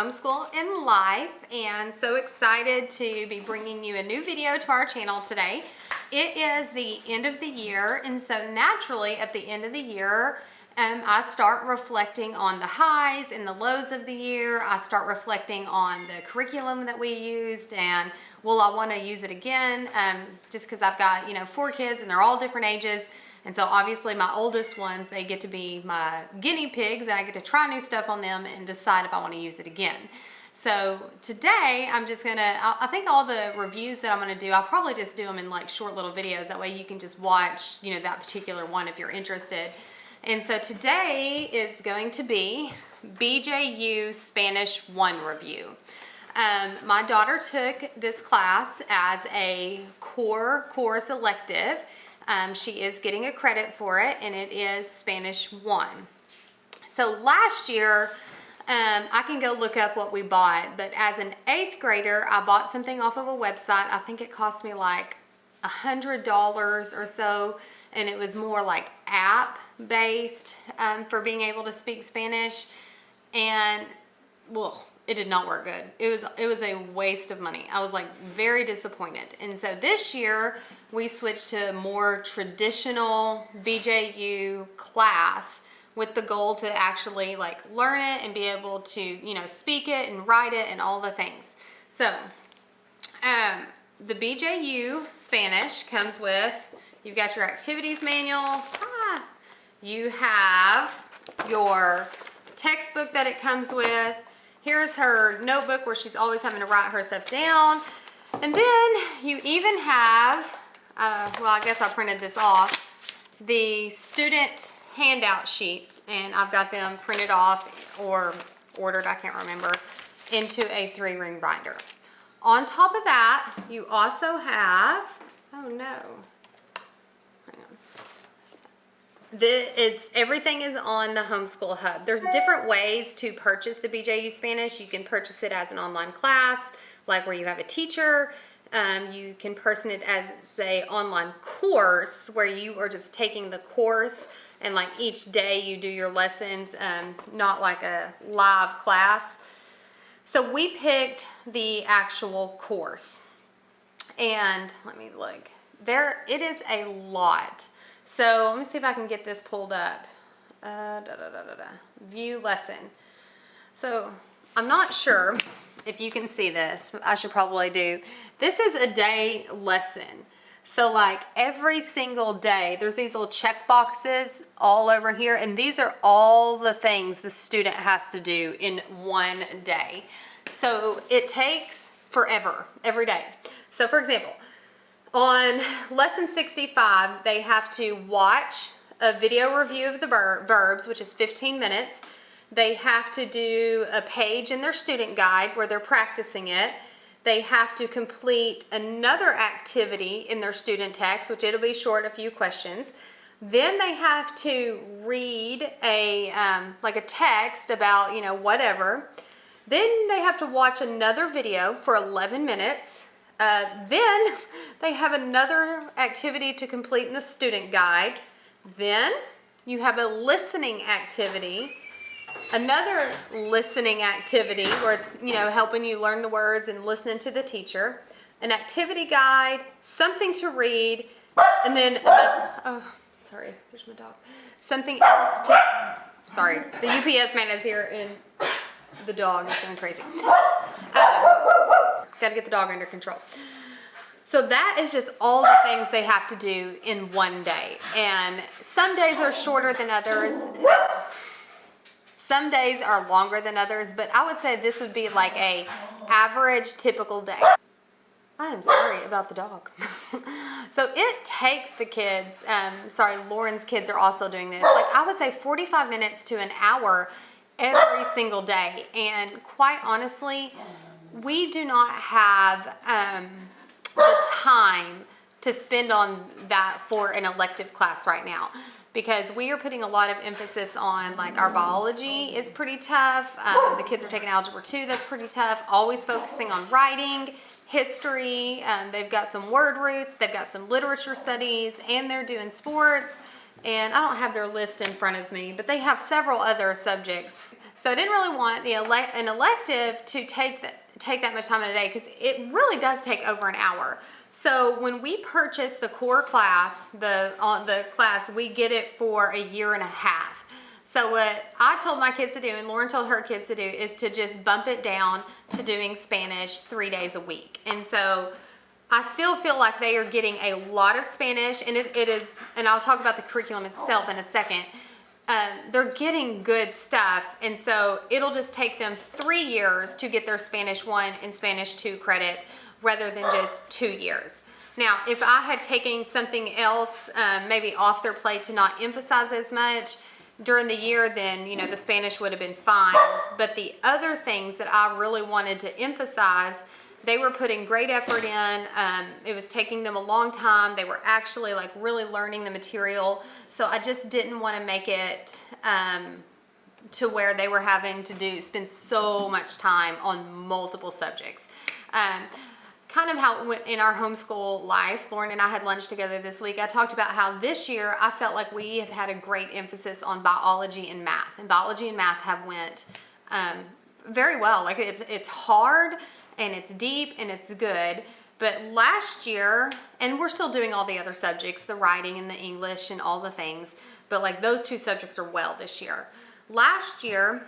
Homeschool in Life, and so excited to be bringing you a new video to our channel today. It is the end of the year, and so naturally at the end of the year, I start reflecting on the highs and the lows of the year. I start reflecting on the curriculum that we used and will I want to use it again, just because I've got 4 kids and they're all different ages. And so obviously my oldest ones, they get to be my guinea pigs and I get to try new stuff on them and decide if I want to use it again. So today I'm just gonna, I think all the reviews that I'm gonna do, I'll probably just do them in like short little videos. That way you can just watch, that particular one if you're interested. And so today is going to be BJU Spanish 1 review. My daughter took this class as a core course elective. She is getting a credit for it, and it is Spanish 1. So last year, I can go look up what we bought, but as an 8th grader, I bought something off of a website. I think it cost me like $100 or so, and it was more like app-based for being able to speak Spanish, and well, it did not work good. It was a waste of money. I was like very disappointed. And so this year we switched to a more traditional BJU class with the goal to actually like learn it and be able to, speak it and write it and all the things. So the BJU Spanish comes with, you've got your activities manual. You have your textbook that it comes with. Here's her notebook where she's always having to write her stuff down. And then you even have, well, I guess I printed this off, the student handout sheets. And I've got them printed off or ordered, I can't remember, into a 3-ring binder. On top of that, you also have, oh no. Everything is on the Homeschool Hub. There's different ways to purchase the BJU Spanish. You can purchase it as an online class, like where you have a teacher. You can purchase it as an online course where you are just taking the course and like each day you do your lessons, not like a live class. So we picked the actual course. And let me look. It is a lot. So let me see if I can get this pulled up. View lesson. So I'm not sure if you can see this. I should probably do. This is a day lesson. So like every single day, there's these little check boxes all over here. And these are all the things the student has to do in one day. So it takes forever, every day. So for example, on lesson 65, they have to watch a video review of the verbs, which is 15 minutes. They have to do a page in their student guide where they're practicing it. They have to complete another activity in their student text, which it'll be short, a few questions. Then they have to read like a text about, whatever. Then they have to watch another video for 11 minutes. Then they have another activity to complete in the student guide. Then you have a listening activity, another listening activity where it's, helping you learn the words and listening to the teacher, an activity guide, something to read, and then, oh, sorry, there's my dog. Something else to, sorry, the UPS man is here and the dog is going crazy. Got to get the dog under control. So that is just all the things they have to do in one day. And some days are shorter than others. Some days are longer than others, but I would say this would be like a average typical day. I am sorry about the dog. So it takes the kids, Lauren's kids are also doing this. Like I would say 45 minutes to an hour every single day. And quite honestly, we do not have the time to spend on that for an elective class right now because we are putting a lot of emphasis on like our biology is pretty tough. The kids are taking Algebra 2, that's pretty tough. Always focusing on writing, history. They've got some word roots, they've got some literature studies, and they're doing sports. And I don't have their list in front of me, but they have several other subjects. So I didn't really want an elective to take that much time in a day, because it really does take over an hour. So when we purchase the core class, the class, we get it for a year and a half. So what I told my kids to do, and Lauren told her kids to do, is to just bump it down to doing Spanish 3 days a week. And so I still feel like they are getting a lot of Spanish, and it is, and I'll talk about the curriculum itself in a second. They're getting good stuff, and so it'll just take them 3 years to get their Spanish 1 and Spanish 2 credit, rather than just 2 years. Now, if I had taken something else, maybe off their plate to not emphasize as much during the year, then, you know, the Spanish would have been fine. But the other things that I really wanted to emphasize, they were putting great effort in. It was taking them a long time. They were actually like really learning the material. So I just didn't want to make it to where they were having to spend so much time on multiple subjects. Kind of how in our homeschool life, Lauren and I had lunch together this week. I talked about how this year I felt like we have had a great emphasis on biology and math. And biology and math have went very well. Like it's hard and it's deep and it's good. But last year, and we're still doing all the other subjects, the writing and the English and all the things, but like those 2 subjects are well this year. Last year,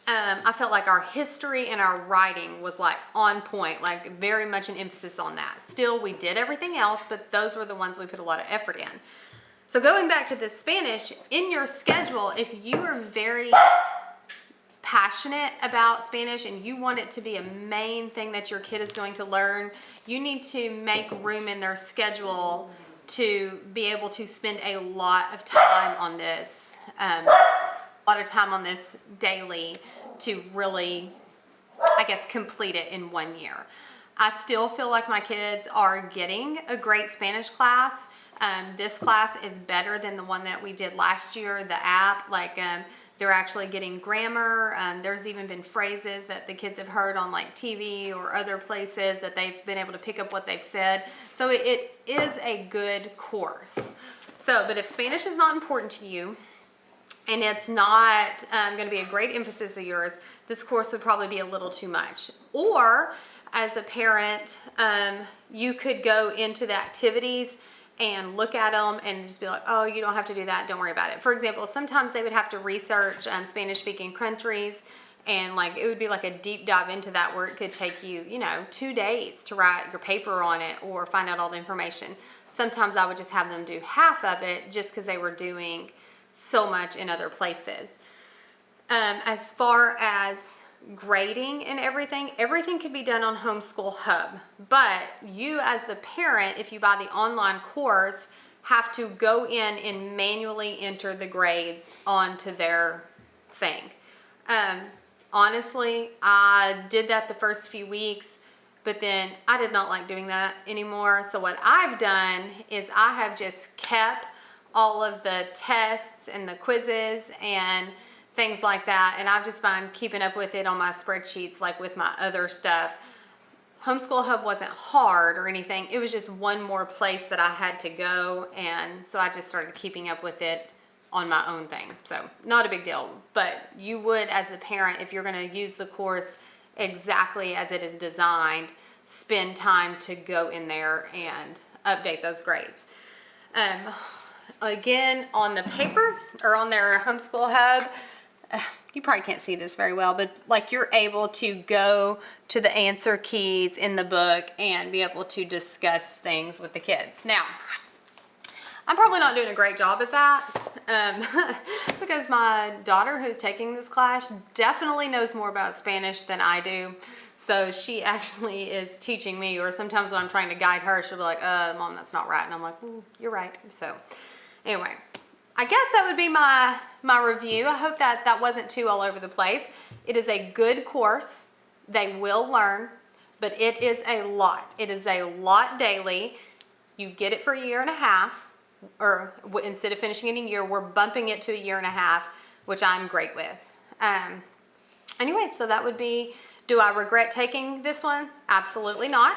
I felt like our history and our writing was like on point, like very much an emphasis on that. Still, we did everything else, but those were the ones we put a lot of effort in. So going back to the Spanish, in your schedule, if you are very passionate about Spanish and you want it to be a main thing that your kid is going to learn, you need to make room in their schedule to be able to spend a lot of time on this, daily, to really, I guess, complete it in 1 year. I still feel like my kids are getting a great Spanish class. This class is better than the one that we did last year, the app. Like, they're actually getting grammar. There's even been phrases that the kids have heard on like TV or other places that they've been able to pick up what they've said. So it is a good course. So, but if Spanish is not important to you, and it's not going to be a great emphasis of yours, this course would probably be a little too much. Or as a parent, you could go into the activities and look at them and just be like, oh, you don't have to do that, don't worry about it. For example, sometimes they would have to research Spanish-speaking countries, and like it would be like a deep dive into that, where it could take you, 2 days to write your paper on it or find out all the information. Sometimes I would just have them do half of it just because they were doing so much in other places. As far as grading and everything can be done on Homeschool Hub. But you as the parent, if you buy the online course, have to go in and manually enter the grades onto their thing. Honestly, I did that the first few weeks, but then I did not like doing that anymore. So what I've done is I have just kept all of the tests and the quizzes and things like that, and I've just been keeping up with it on my spreadsheets, like with my other stuff. Homeschool Hub wasn't hard or anything. It was just one more place that I had to go, and so I just started keeping up with it on my own thing. So not a big deal, but you would, as the parent, if you're going to use the course exactly as it is designed, spend time to go in there and update those grades. Again, on the paper or on their Homeschool Hub, you probably can't see this very well, but like you're able to go to the answer keys in the book and be able to discuss things with the kids. Now, I'm probably not doing a great job at that because my daughter who's taking this class definitely knows more about Spanish than I do. So she actually is teaching me, or sometimes when I'm trying to guide her, she'll be like, Mom, that's not right. And I'm like, you're right. So anyway, I guess that would be my review. I hope that wasn't too all over the place. It is a good course. They will learn, but it is a lot. It is a lot daily. You get it for a year and a half, or instead of finishing it in a year, we're bumping it to a year and a half, which I'm great with. Anyway, so that would be, do I regret taking this one? Absolutely not.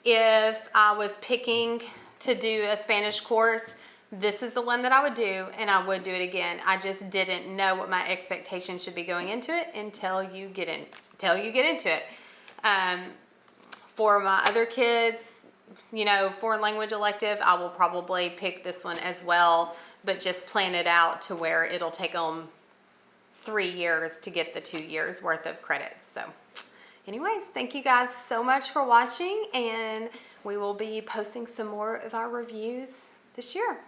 If I was picking to do a Spanish course, this is the one that I would do, and I would do it again. I just didn't know what my expectations should be going into it until you get into it. For my other kids, you know, foreign language elective, I will probably pick this one as well, but just plan it out to where it'll take them 3 years to get the 2 years worth of credits. So anyways, thank you guys so much for watching, and we will be posting some more of our reviews this year.